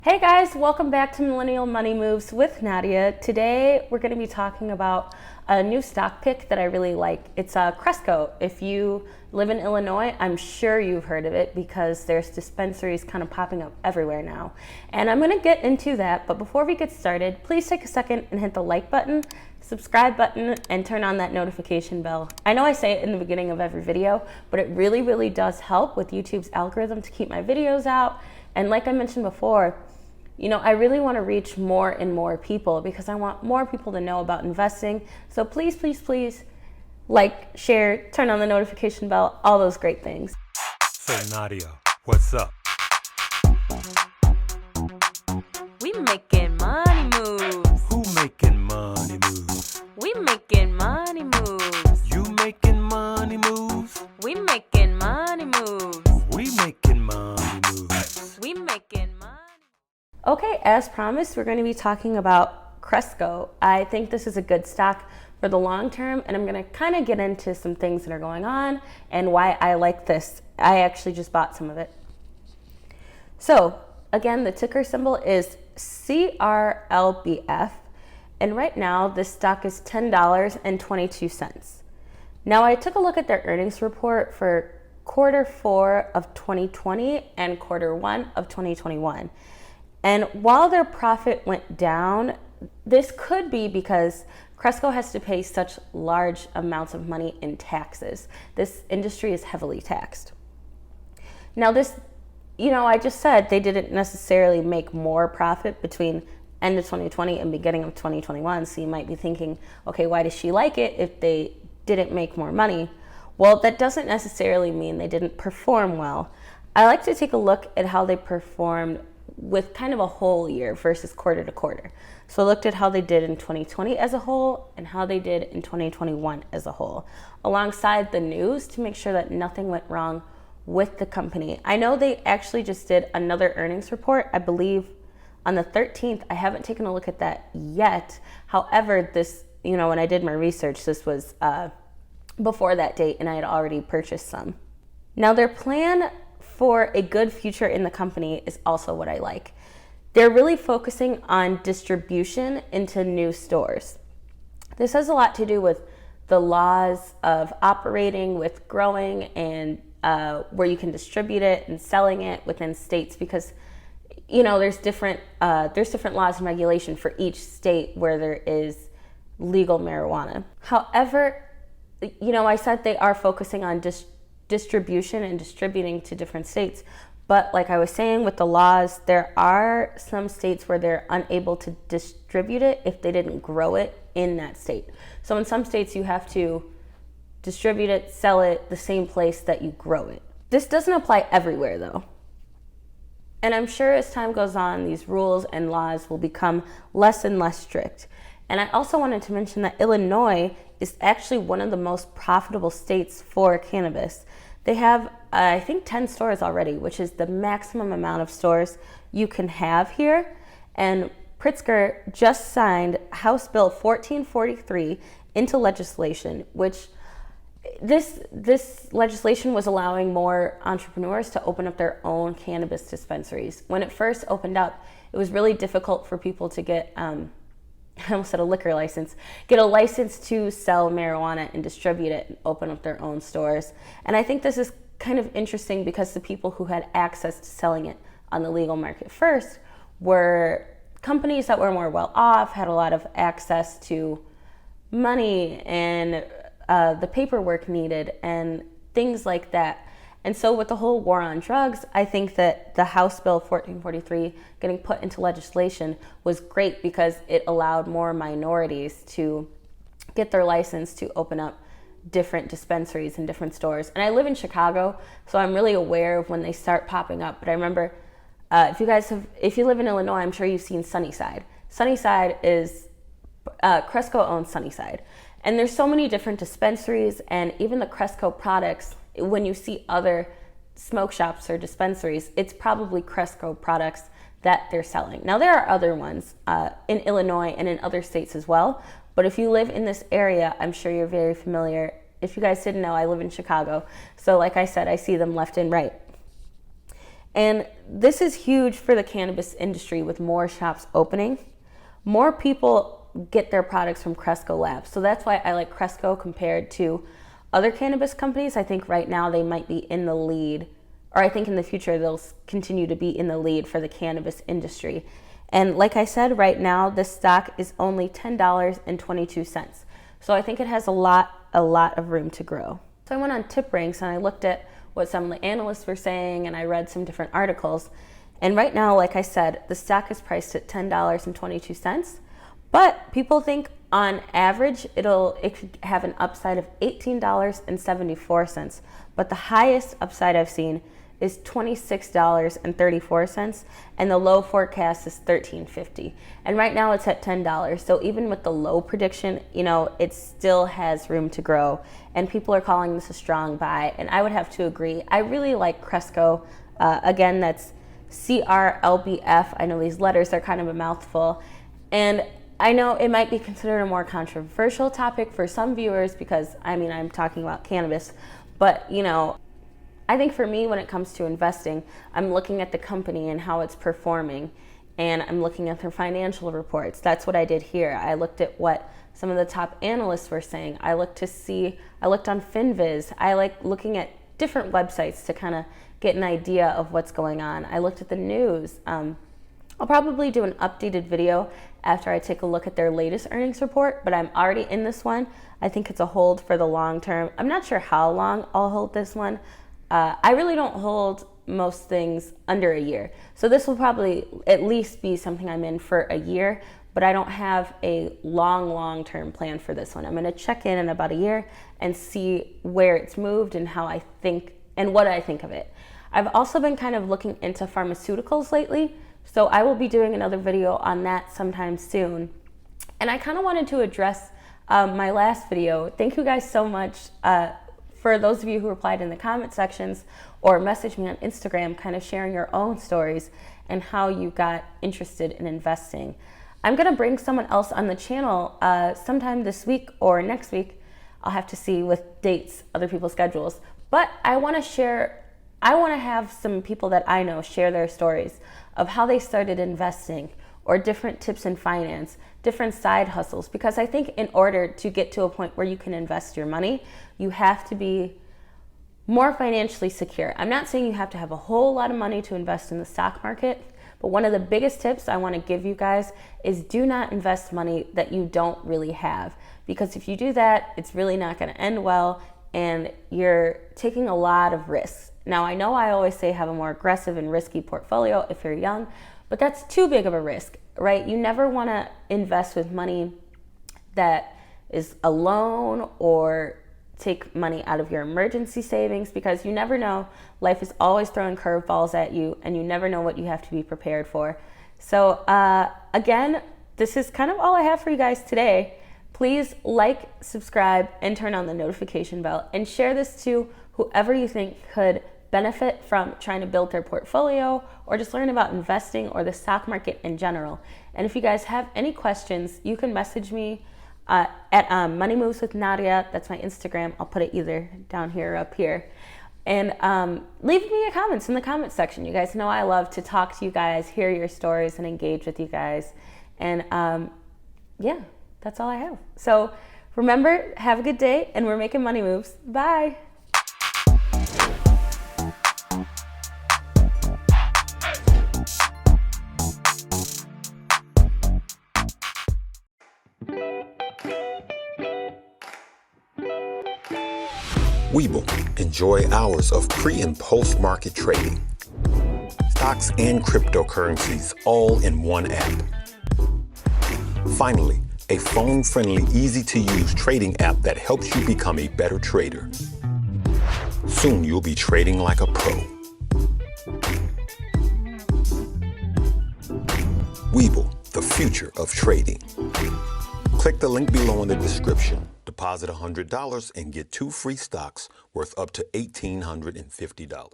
Hey guys, welcome back to Millennial Money Moves with Nadia. Today we're going to be talking about a new stock pick that I really like. It's CRESCO. If you live in Illinois, I'm sure you've heard of it because there's dispensaries kind of popping up everywhere now. And I'm going to get into that, but before we get started, please take a second and hit the like button, subscribe button, and turn on that notification bell. I know I say it in the beginning of every video, but it really does help with YouTube's algorithm to keep my videos out. And like I mentioned before, I really want to reach more and more people because I want more people to know about investing. So please like, share, turn on the notification bell, all those great things. So Nadia, what's up? We making money moves. Who making money moves? We making money moves. You making money moves? We making money moves. We making money moves. We making money. Okay, as promised, we're going to be talking about CRESCO. I think this is a good stock for the long term, and I'm going to kind of get into some things that are going on and why I like this. I actually just bought some of it. So again, the ticker symbol is CRLBF, and right now this stock is $10.22. Now I took a look at their earnings report for quarter 4 of 2020 and quarter 1 of 2021. And while their profit went down, this could be because CRESCO has to pay such large amounts of money in taxes. This industry is heavily taxed. Now this, I just said they didn't necessarily make more profit between end of 2020 and beginning of 2021. So you might be thinking, okay, why does she like it if they didn't make more money? Well, that doesn't necessarily mean they didn't perform well. I like to take a look at how they performed with kind of a whole year versus quarter to quarter. So I looked at how they did in 2020 as a whole and how they did in 2021 as a whole, alongside the news to make sure that nothing went wrong with the company. I know they actually just did another earnings report, I believe on the 13th. I haven't taken a look at that yet. However, this, when I did my research, this was before that date and I had already purchased some. Now their plan for a good future in the company is also what I like. They're really focusing on distribution into new stores. This has a lot to do with the laws of operating with growing and where you can distribute it and selling it within states because there's different laws and regulation for each state where there is legal marijuana. However, I said they are focusing on distribution and distributing to different states. But like I was saying with the laws, there are some states where they're unable to distribute it if they didn't grow it in that state. So in some states you have to distribute it, sell it the same place that you grow it. This doesn't apply everywhere though. And I'm sure as time goes on, these rules and laws will become less and less strict. And I also wanted to mention that Illinois is actually one of the most profitable states for cannabis. They have, I think, 10 stores already, which is the maximum amount of stores you can have here. And Pritzker just signed House Bill 1443 into legislation, which this legislation was allowing more entrepreneurs to open up their own cannabis dispensaries. When it first opened up, it was really difficult for people to get I almost said a liquor license, get a license to sell marijuana and distribute it and open up their own stores. And I think this is kind of interesting because the people who had access to selling it on the legal market first were companies that were more well off, had a lot of access to money and the paperwork needed and things like that. And so with the whole war on drugs, I think that the House Bill 1443 getting put into legislation was great because it allowed more minorities to get their license to open up different dispensaries and different stores. And I live in Chicago, so I'm really aware of when they start popping up. But I remember if you live in Illinois, I'm sure you've seen Sunnyside. Sunnyside is, CRESCO owns Sunnyside. And there's so many different dispensaries and even the CRESCO products. When you see other smoke shops or dispensaries, it's probably CRESCO products that they're selling. Now there are other ones in Illinois and in other states as well, but if you live in this area, I'm sure you're very familiar. If you guys didn't know, I live in Chicago, so like I said, I see them left and right. And this is huge for the cannabis industry with more shops opening. More people get their products from CRESCO labs. So that's why I like CRESCO compared to other cannabis companies. I think right now they might be in the lead, or I think in the future they'll continue to be in the lead for the cannabis industry. And like I said, right now this stock is only $10.22. So I think it has a lot of room to grow. So I went on tip ranks and I looked at what some of the analysts were saying, and I read some different articles. And right now, like I said, the stock is priced at $10.22, but people think on average it could have an upside of $18.74, but the highest upside I've seen is $26.34, and the low forecast is $13.50. And right now it's at $10. So even with the low prediction, it still has room to grow, and people are calling this a strong buy, and I would have to agree. I really like CRESCO. Again, that's CRLBF. I know these letters are kind of a mouthful, and I know it might be considered a more controversial topic for some viewers because I'm talking about cannabis, but I think for me, when it comes to investing, I'm looking at the company and how it's performing, and I'm looking at their financial reports. That's what I did here. I looked at what some of the top analysts were saying. I looked on finviz. I like looking at different websites to kind of get an idea of what's going on. I looked at the news. I'll probably do an updated video after I take a look at their latest earnings report, but I'm already in this one. I think it's a hold for the long term. I'm not sure how long I'll hold this one. I really don't hold most things under a year. So this will probably at least be something I'm in for a year, but I don't have a long-term plan for this one. I'm gonna check in about a year and see where it's moved and how I think and what I think of it. I've also been kind of looking into pharmaceuticals lately, so I will be doing another video on that sometime soon. And I kind of wanted to address my last video. Thank you guys so much for those of you who replied in the comment sections or messaged me on Instagram, kind of sharing your own stories and how you got interested in investing. I'm gonna bring someone else on the channel sometime this week or next week. I'll have to see with dates, other people's schedules. But I wanna have some people that I know share their stories of how they started investing or different tips in finance, different side hustles, because I think in order to get to a point where you can invest your money, you have to be more financially secure. I'm not saying you have to have a whole lot of money to invest in the stock market, but one of the biggest tips I want to give you guys is do not invest money that you don't really have, because if you do that, it's really not going to end well and you're taking a lot of risks. Now, I know I always say have a more aggressive and risky portfolio if you're young, but that's too big of a risk, right? You never want to invest with money that is a loan or take money out of your emergency savings, because you never know. Life is always throwing curveballs at you, and you never know what you have to be prepared for. So again, this is kind of all I have for you guys today. Please like, subscribe, and turn on the notification bell, and share this to whoever you think could benefit from trying to build their portfolio or just learn about investing or the stock market in general. And if you guys have any questions, you can message me at Money Moves with Nadia. That's my Instagram. I'll put it either down here or up here. And leave me your comments in the comment section. You guys know I love to talk to you guys, hear your stories, and engage with you guys. And yeah, that's all I have. So remember, have a good day, and we're making money moves. Bye. Webull. Enjoy hours of pre- and post-market trading. Stocks and cryptocurrencies all in one app. Finally, a phone-friendly, easy-to-use trading app that helps you become a better trader. Soon you'll be trading like a pro. Webull, the future of trading. Click the link below in the description. Deposit $100 and get 2 free stocks worth up to $1,850.